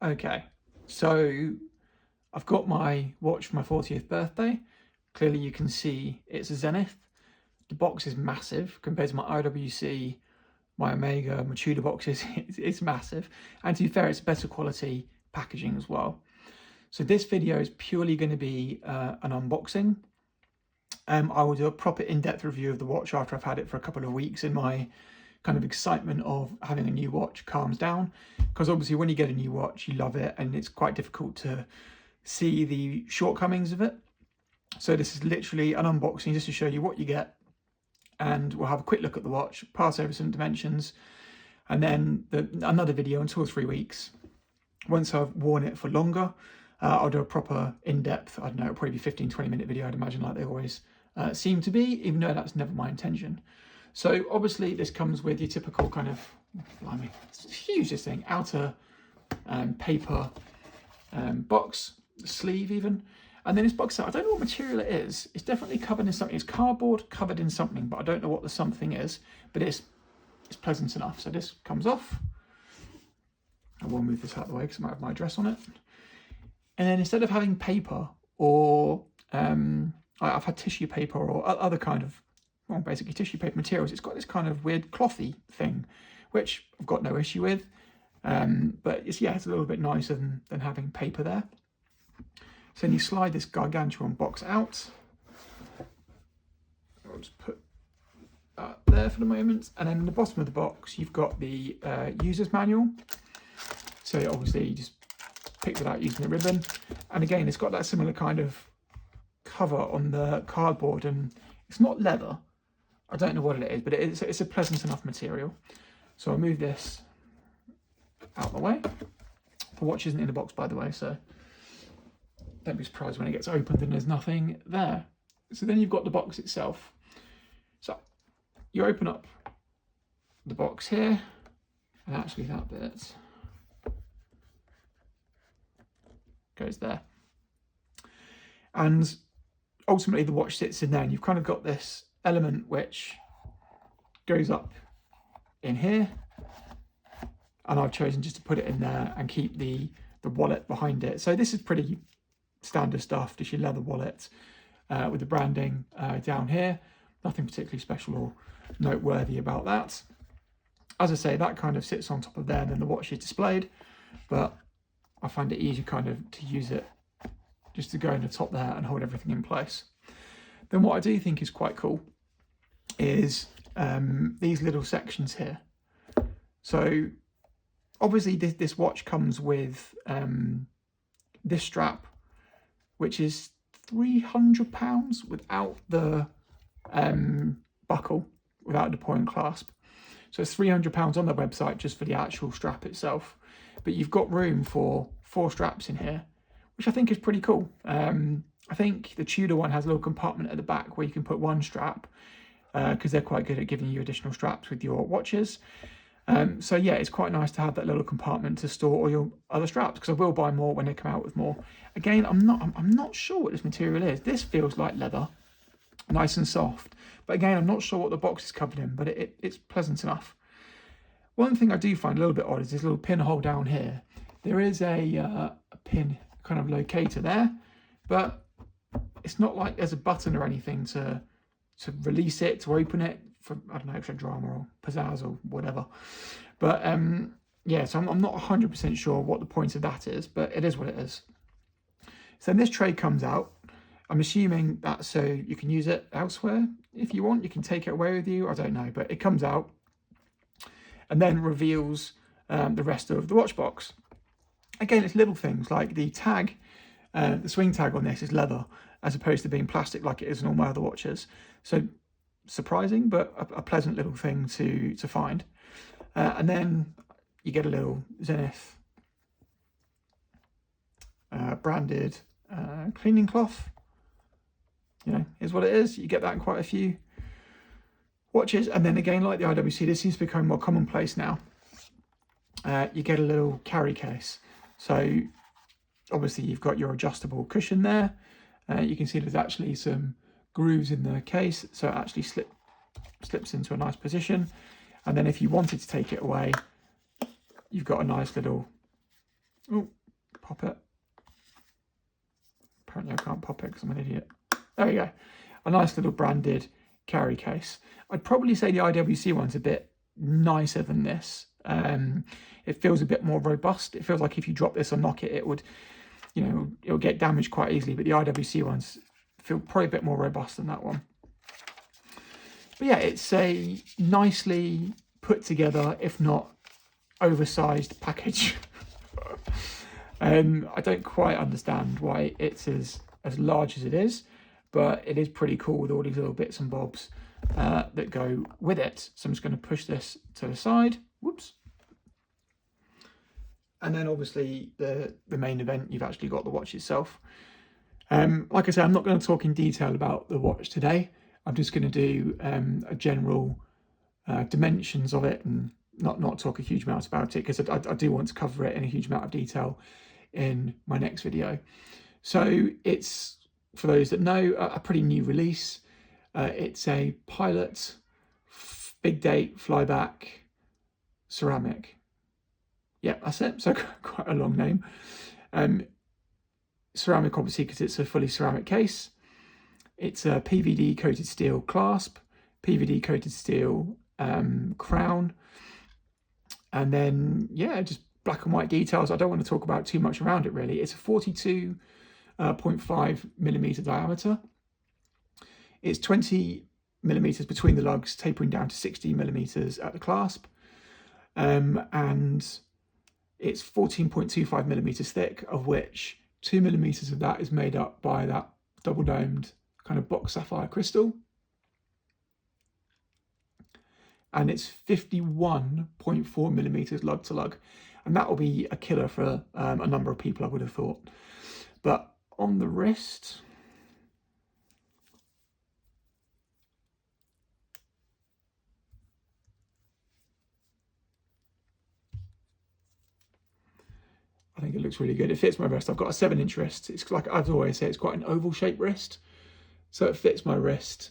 Okay, so I've got my watch for my 40th birthday. Clearly you can see it's a Zenith. The box is massive compared to my IWC, my Omega, my Tudor boxes. It's massive. And to be fair, it's better quality packaging as well. So this video is purely going to be an unboxing. I will do a proper in-depth review of the watch after I've had it for a couple of weeks and my kind of excitement of having a new watch calms down. Because obviously when you get a new watch, you love it and it's quite difficult to see the shortcomings of it. So this is literally an unboxing just to show you what you get, and we'll have a quick look at the watch, pass over some dimensions, and then another video in 2 or 3 weeks. Once I've worn it for longer, I'll do a proper in-depth, I don't know, it'll probably be 15-20 minute video, I'd imagine, like they always seem to be, even though that's never my intention. So obviously this comes with your typical kind of, blimey, it's huge, this thing, outer paper box, sleeve even. And then this box set, I don't know what material it is. It's definitely covered in something. It's cardboard covered in something, but I don't know what the something is, but it's pleasant enough. So this comes off. I will move this out of the way because I might have my address on it. And then instead of having paper or I've had tissue paper or other kind of, well, basically tissue paper materials, it's got this kind of weird clothy thing, which I've got no issue with. But it's a little bit nicer than having paper there. So then you slide this gargantuan box out. I'll just put that there for the moment. And then in the bottom of the box, you've got the user's manual. So obviously you just pick that out using the ribbon. And again, it's got that similar kind of cover on the cardboard, and it's not leather. I don't know what it is, but it's a pleasant enough material. So I'll move this out of the way. The watch isn't in the box, by the way, so don't be surprised when it gets opened and there's nothing there. So then you've got the box itself. So you open up the box here, and actually that bit goes there. And ultimately the watch sits in there, and you've kind of got this element which goes up in here, and I've chosen just to put it in there and keep the wallet behind it. So this is pretty standard stuff, just your leather wallet with the branding down here. Nothing particularly special or noteworthy about that. As I say, that kind of sits on top of there, and then the watch is displayed, but I find it easier kind of to use it just to go in the top there and hold everything in place. Then what I do think is quite cool is these little sections here. So obviously this watch comes with this strap, which is £300 without the buckle, without the point clasp. So it's £300 on the website just for the actual strap itself. But you've got room for 4 straps in here, which I think is pretty cool. I think the Tudor one has a little compartment at the back where you can put 1 strap, because they're quite good at giving you additional straps with your watches. So yeah, it's quite nice to have that little compartment to store all your other straps, because I will buy more when they come out with more. Again, I'm not sure what this material is. This feels like leather, nice and soft. But again, I'm not sure what the box is covered in, but it's pleasant enough. One thing I do find a little bit odd is this little pinhole down here. There is a pin kind of locator there, but it's not like there's a button or anything to release it, to open it for, I don't know, extra drama or pizzazz or whatever. But yeah, so I'm not 100% sure what the point of that is, but it is what it is. So then this tray comes out. I'm assuming that's so you can use it elsewhere if you want. You can take it away with you. I don't know, but it comes out and then reveals the rest of the watch box. Again, it's little things like the tag, the swing tag on this is leather as opposed to being plastic like it is in all my other watches. So surprising, but a pleasant little thing to find. And then you get a little Zenith branded cleaning cloth. You know, is what it is. You get that in quite a few watches. And then again, like the IWC, this seems to become more commonplace now. You get a little carry case. So obviously you've got your adjustable cushion there. You can see there's actually some grooves in the case, so it actually slips into a nice position. And then if you wanted to take it away, you've got a nice little Oh, pop it. Apparently I can't pop it because I'm an idiot. There we go. A nice little branded carry case. I'd probably say the IWC one's a bit nicer than this. It feels a bit more robust. It feels like if you drop this or knock it, it would, you know, it'll get damaged quite easily. But the IWC ones feel probably a bit more robust than that one. But yeah, it's a nicely put together, if not oversized package. I don't quite understand why it's as large as it is, but it is pretty cool with all these little bits and bobs that go with it. So I'm just going to push this to the side. Whoops. And then obviously the main event, you've actually got the watch itself. Like I said, I'm not going to talk in detail about the watch today. I'm just going to do a general dimensions of it and not talk a huge amount about it, because I do want to cover it in a huge amount of detail in my next video. So it's, for those that know, a pretty new release. It's a Pilot big date flyback ceramic. Yeah, that's it. So quite a long name. Ceramic, obviously, because it's a fully ceramic case. It's a PVD coated steel clasp, PVD coated steel crown, and then yeah, just black and white details. I don't want to talk about too much around it really. It's a 42.5 millimeter diameter. It's 20 millimeters between the lugs, tapering down to 60 millimeters at the clasp, and it's 14.25 millimeters thick, of which 2 millimeters of that is made up by that double domed kind of box sapphire crystal. And it's 51.4 millimeters lug to lug. And that will be a killer for a number of people, I would have thought. But on the wrist, I think it looks really good. It fits my wrist. I've got a 7-inch wrist. It's like, as I always say, it's quite an oval shaped wrist. So it fits my wrist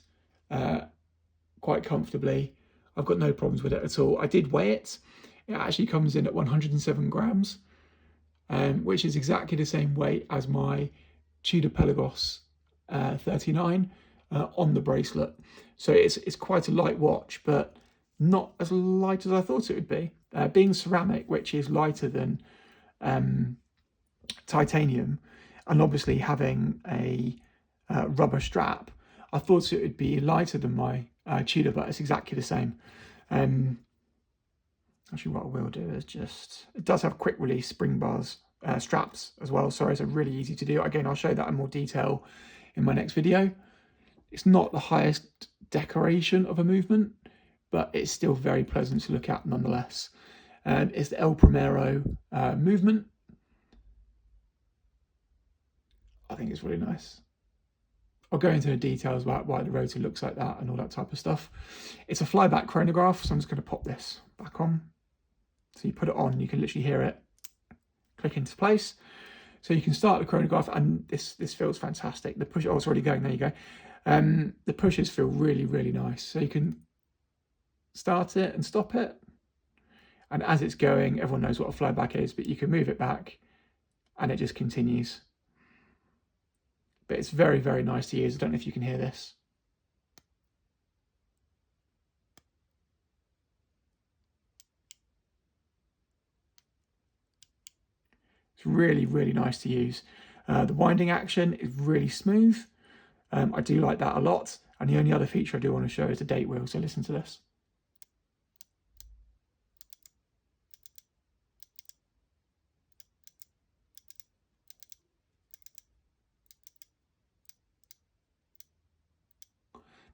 quite comfortably. I've got no problems with it at all. I did weigh it. It actually comes in at 107 grams, which is exactly the same weight as my Tudor Pelagos 39 on the bracelet. So it's quite a light watch, but not as light as I thought it would be. Being ceramic, which is lighter than titanium, and obviously having a rubber strap, I thought it would be lighter than my Tudor, but it's exactly the same. Actually, what I will do is it does have quick release spring bars, straps as well. Sorry, so really easy to do. Again, I'll show that in more detail in my next video. It's not the highest decoration of a movement, but it's still very pleasant to look at nonetheless. It's the El Primero movement. I think it's really nice. I'll go into the details about why the rotor looks like that and all that type of stuff. It's a flyback chronograph, so I'm just going to pop this back on. So you put it on, you can literally hear it click into place. So you can start the chronograph, and this feels fantastic. The push, oh, it's already going, there you go. The pushes feel really, really nice. So you can start it and stop it. And as it's going, everyone knows what a flyback is, but you can move it back and it just continues. But it's very, very nice to use. I don't know if you can hear this. It's really, really nice to use. The winding action is really smooth. I do like that a lot. And the only other feature I do want to show is the date wheel. So listen to this.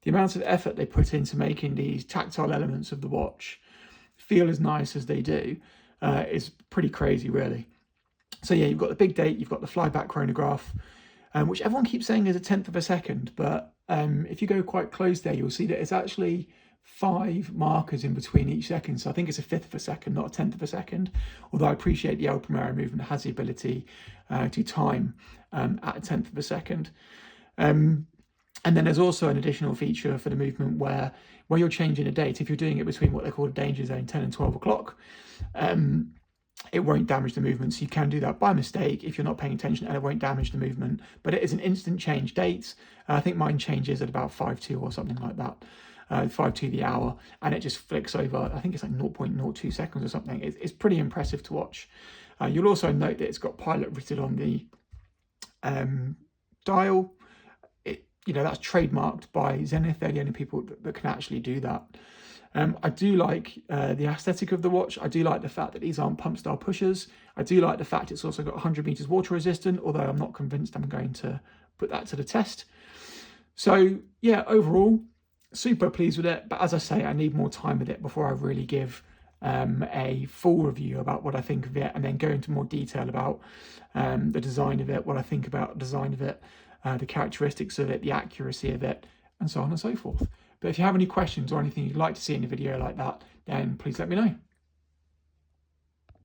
The amount of effort they put into making these tactile elements of the watch feel as nice as they do is pretty crazy, really. So yeah, you've got the big date, you've got the flyback chronograph, which everyone keeps saying is a 1/10 of a second, but if you go quite close there, you'll see that it's actually 5 markers in between each second. So I think it's a 1/5 of a second, not a 1/10 of a second, although I appreciate the El Primero movement has the ability to time at a 1/10 of a second. And then there's also an additional feature for the movement where you're changing a date, if you're doing it between what they call a danger zone, 10 and 12 o'clock, it won't damage the movement. So you can do that by mistake if you're not paying attention, and it won't damage the movement. But it is an instant change date. I think mine changes at about 5.2 or something like that, 5.2 the hour, and it just flicks over. I think it's like 0.02 seconds or something. It's pretty impressive to watch. You'll also note that it's got pilot written on the dial. That's trademarked by Zenith. They're the only people that can actually do that. I do like the aesthetic of the watch. I do like the fact that these aren't pump style pushers. I do like the fact it's also got 100 meters water resistant, although I'm not convinced I'm going to put that to the test. So yeah, overall, super pleased with it. But as I say, I need more time with it before I really give a full review about what I think of it, and then go into more detail about the design of it, what I think about the design of it, the characteristics of it, the accuracy of it, and so on and so forth. But if you have any questions or anything you'd like to see in a video like that, then please let me know.